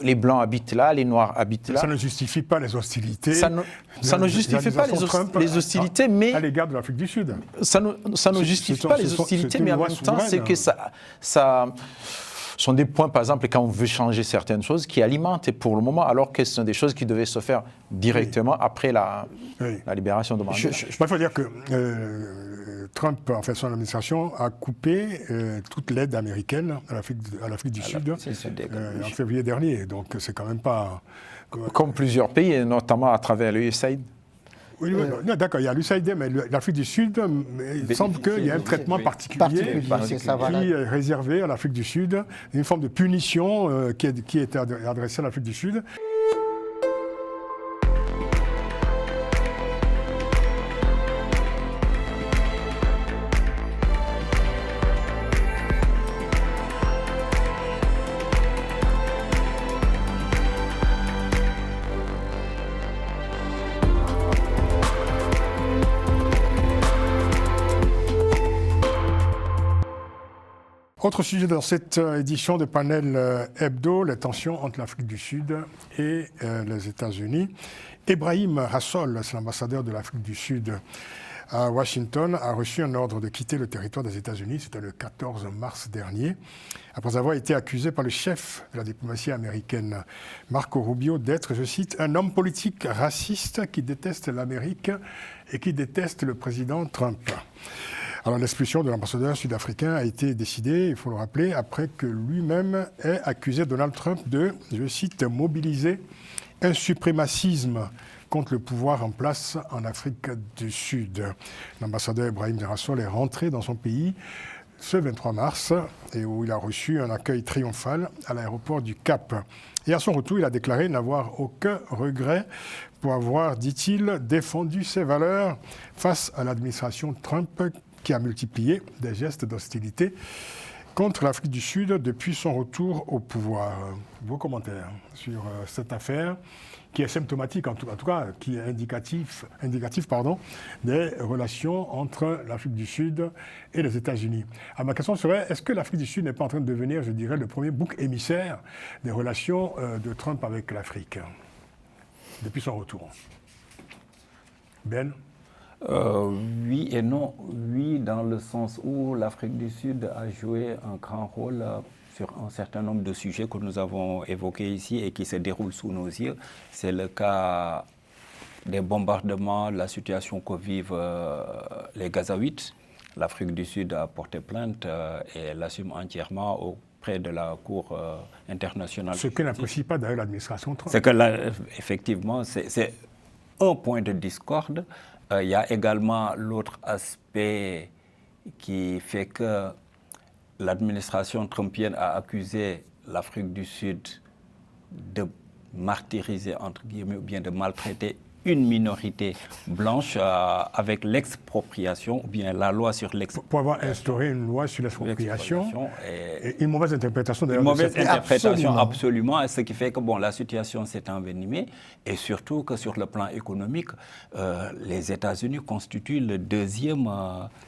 les Blancs habitent là, les Noirs habitent là. Ça ne justifie pas les hostilités. Ça ne justifie pas les hostilités, mais... À l'égard de l'Afrique du Sud. Ça ne justifie pas les hostilités, mais en même temps, c'est que ça sont des points, par exemple, quand on veut changer certaines choses, qui alimentent pour le moment, alors que ce sont des choses qui devaient se faire directement après la libération de Mandela. Il faut dire que Trump, en fait, son administration, a coupé toute l'aide américaine à l'Afrique du Sud en février dernier. Donc, c'est quand même pas... Comme plusieurs pays, notamment à travers l'USAID. Oui, non, d'accord, il y a l'USAID, mais l'Afrique du Sud, il semble qu'il y a un traitement particulier qui est réservé à l'Afrique du Sud, une forme de punition qui est adressée à l'Afrique du Sud. Autre sujet dans cette édition de Panel Hebdo, les tensions entre l'Afrique du Sud et les États-Unis. Ebrahim Rasool, c'est l'ambassadeur de l'Afrique du Sud à Washington, a reçu un ordre de quitter le territoire des États-Unis, c'était le 14 mars dernier, après avoir été accusé par le chef de la diplomatie américaine, Marco Rubio, d'être, je cite, un homme politique raciste qui déteste l'Amérique et qui déteste le président Trump. Alors l'expulsion de l'ambassadeur sud-africain a été décidée, il faut le rappeler, après que lui-même ait accusé Donald Trump de, je cite, mobiliser un suprémacisme contre le pouvoir en place en Afrique du Sud. L'ambassadeur Ebrahim Rasool est rentré dans son pays ce 23 mars et où il a reçu un accueil triomphal à l'aéroport du Cap. Et à son retour, il a déclaré n'avoir aucun regret pour avoir, dit-il, défendu ses valeurs face à l'administration Trump qui a multiplié des gestes d'hostilité contre l'Afrique du Sud depuis son retour au pouvoir. Vos commentaires sur cette affaire qui est symptomatique, en tout cas, qui est indicatif des relations entre l'Afrique du Sud et les États-Unis. Alors, ma question serait, est-ce que l'Afrique du Sud n'est pas en train de devenir, je dirais, le premier bouc émissaire des relations de Trump avec l'Afrique depuis son retour? Ben? Oui et non. Oui, dans le sens où l'Afrique du Sud a joué un grand rôle sur un certain nombre de sujets que nous avons évoqués ici et qui se déroulent sous nos yeux. C'est le cas des bombardements, la situation que vivent les Gazaouites. L'Afrique du Sud a porté plainte et l'assume entièrement auprès de la Cour internationale. Ce que n'apprécie pas d'ailleurs l'administration Trump. C'est que là, effectivement, c'est un point de discorde. Il y a également l'autre aspect qui fait que l'administration trumpienne a accusé l'Afrique du Sud de martyriser, entre guillemets, ou bien de maltraiter une minorité blanche avec l'expropriation, ou bien la loi sur l'expropriation. Pour avoir instauré une loi sur l'expropriation et une mauvaise interprétation d'ailleurs. Une mauvaise interprétation, absolument. Et ce qui fait que bon, la situation s'est envenimée et surtout que sur le plan économique, les États-Unis constituent le deuxième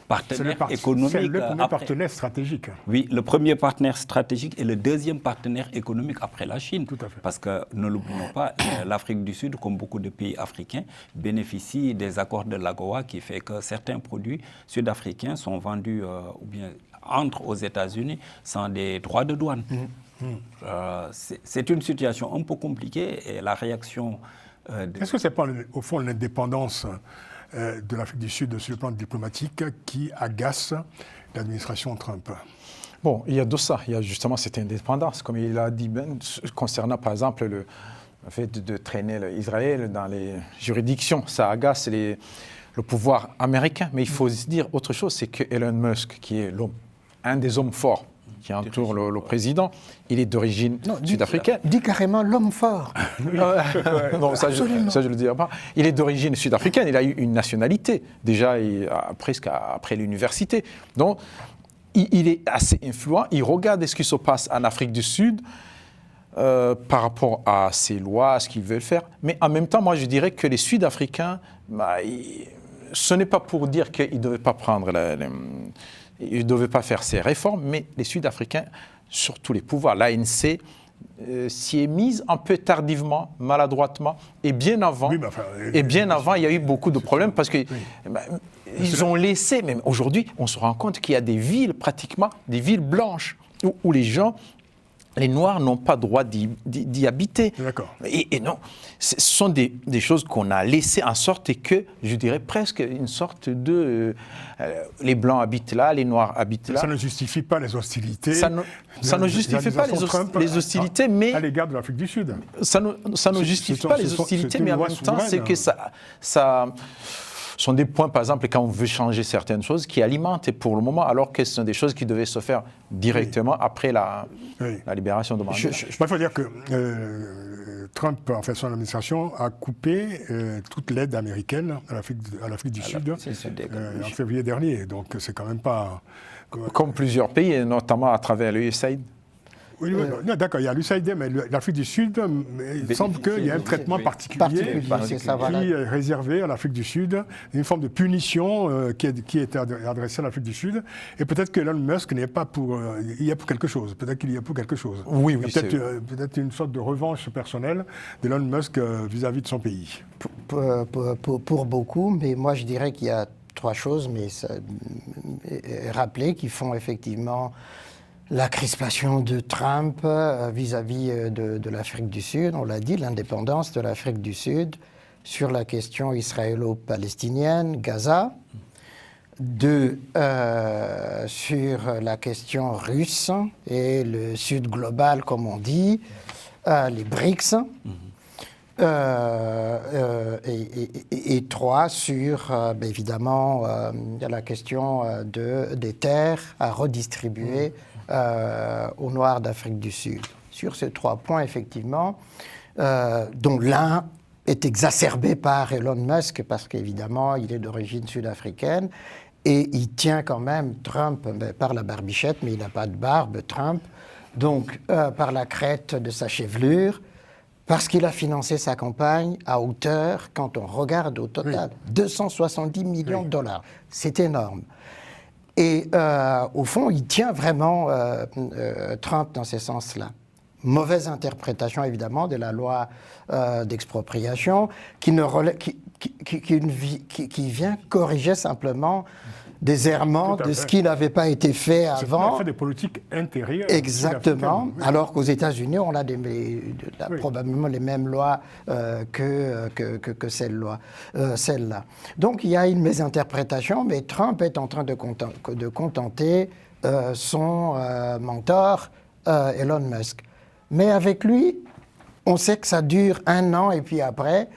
partenaire économique. C'est le premier partenaire stratégique. Oui, le premier partenaire stratégique et le deuxième partenaire économique après la Chine. Tout à fait. Parce que, ne l'oublions pas, l'Afrique du Sud, comme beaucoup de pays africains, bénéficient des accords de l'AGOA qui fait que certains produits sud-africains sont vendus ou bien entrent aux États-Unis sans des droits de douane. C'est une situation un peu compliquée et la réaction... Est-ce que ce n'est pas au fond l'indépendance de l'Afrique du Sud sur le plan diplomatique qui agace l'administration Trump? Bon, il y a de ça, il y a justement cette indépendance, comme il a dit Ben, concernant par exemple le fait de traîner Israël dans les juridictions. Ça agace le pouvoir américain. Mais il faut se dire autre chose, c'est que Elon Musk, qui est un des hommes forts qui entoure le président, il est d'origine sud-africaine. Dis carrément l'homme fort. Non, ça je ne le dirai pas. Il est d'origine sud-africaine, il a eu une nationalité, déjà presque après l'université. Donc, il est assez influent, il regarde ce qui se passe en Afrique du Sud, par rapport à ces lois, à ce qu'ils veulent faire. Mais en même temps, moi, je dirais que les Sud-Africains, ce n'est pas pour dire qu'ils ne devaient pas ils ne devaient pas faire ces réformes, mais les Sud-Africains, surtout les pouvoirs, l'ANC, s'y est mise un peu tardivement, maladroitement, et bien avant. Oui, mais enfin, Il y a eu beaucoup de problèmes parce que ils ont laissé, même aujourd'hui, on se rend compte qu'il y a des villes, pratiquement, des villes blanches, où les gens, les Noirs n'ont pas droit d'y habiter. D'accord. Et non, ce sont des choses qu'on a laissées en sorte que, je dirais presque une sorte de... les Blancs habitent là, les Noirs habitent là. Ça ne justifie pas les hostilités. Ça ne justifie pas les hostilités, mais... À l'égard de l'Afrique du Sud. Ça ne justifie pas les hostilités, mais en même temps, c'est que ça sont des points, par exemple, quand on veut changer certaines choses, qui alimentent pour le moment, alors que ce sont des choses qui devaient se faire directement après la libération de Mandela. Il faut dire que Trump, en fait, son administration, a coupé toute l'aide américaine à l'Afrique du Sud en février dernier. Donc, c'est quand même pas... Comme plusieurs pays, et notamment à travers l'USAID. Oui, non, d'accord, il y a l'USAID, mais l'Afrique du Sud, il semble qu'il y a un traitement particulier qui est réservé à l'Afrique du Sud, une forme de punition qui est adressée à l'Afrique du Sud. Et peut-être que Elon Musk n'est pas pour... il y a pour quelque chose. Peut-être qu'il y a pour quelque chose. Oui, peut-être une sorte de revanche personnelle d'Elon Musk vis-à-vis de son pays. Pour beaucoup, mais moi je dirais qu'il y a trois choses, mais rappelées, qui font effectivement... La crispation de Trump vis-à-vis de l'Afrique du Sud, on l'a dit, l'indépendance de l'Afrique du Sud sur la question israélo-palestinienne, Gaza. 2, sur la question russe et le Sud global, comme on dit, les BRICS. Et 3, sur, évidemment, la question des terres à redistribuer aux Noirs d'Afrique du Sud. Sur ces 3 points, effectivement, dont l'un est exacerbé par Elon Musk, parce qu'évidemment, il est d'origine sud-africaine, et il tient quand même Trump par la barbichette, mais il n'a pas de barbe, Trump, donc par la crête de sa chevelure, parce qu'il a financé sa campagne à hauteur, quand on regarde au total, 270 millions de dollars. C'est énorme. Et au fond, il tient vraiment Trump dans ce sens-là. Mauvaise interprétation, évidemment, de la loi d'expropriation qui vient corriger simplement des errements de ce qui n'avait pas été fait avant. On a fait des politiques intérieures. Exactement. Alors qu'aux États-Unis, on a probablement les mêmes lois que celle-là. Donc il y a une mésinterprétation, mais Trump est en train de contenter son mentor, Elon Musk. Mais avec lui, on sait que ça dure 1 an et puis après...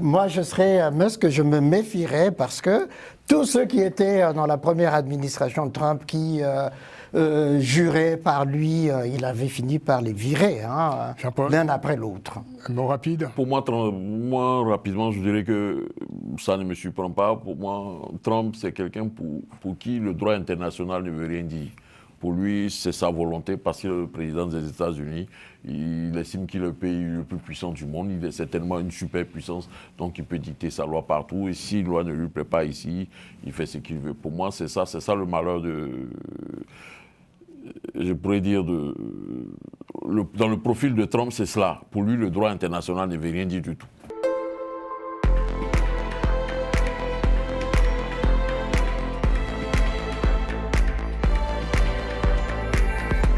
moi, je serais Musk, je me méfierais parce que tous ceux qui étaient dans la première administration de Trump, qui juraient par lui, il avait fini par les virer, l'un après l'autre. Un mot rapide. Pour moi, rapidement, je dirais que ça ne me surprend pas. Pour moi, Trump, c'est quelqu'un pour qui le droit international ne veut rien dire. Pour lui, c'est sa volonté, parce que le président des États-Unis, il estime qu'il est le pays le plus puissant du monde. Il est certainement une superpuissance, donc il peut dicter sa loi partout. Et si une loi ne lui plaît pas ici, il fait ce qu'il veut. Pour moi, c'est ça le malheur je pourrais dire, dans le profil de Trump, c'est cela. Pour lui, le droit international ne veut rien dire du tout.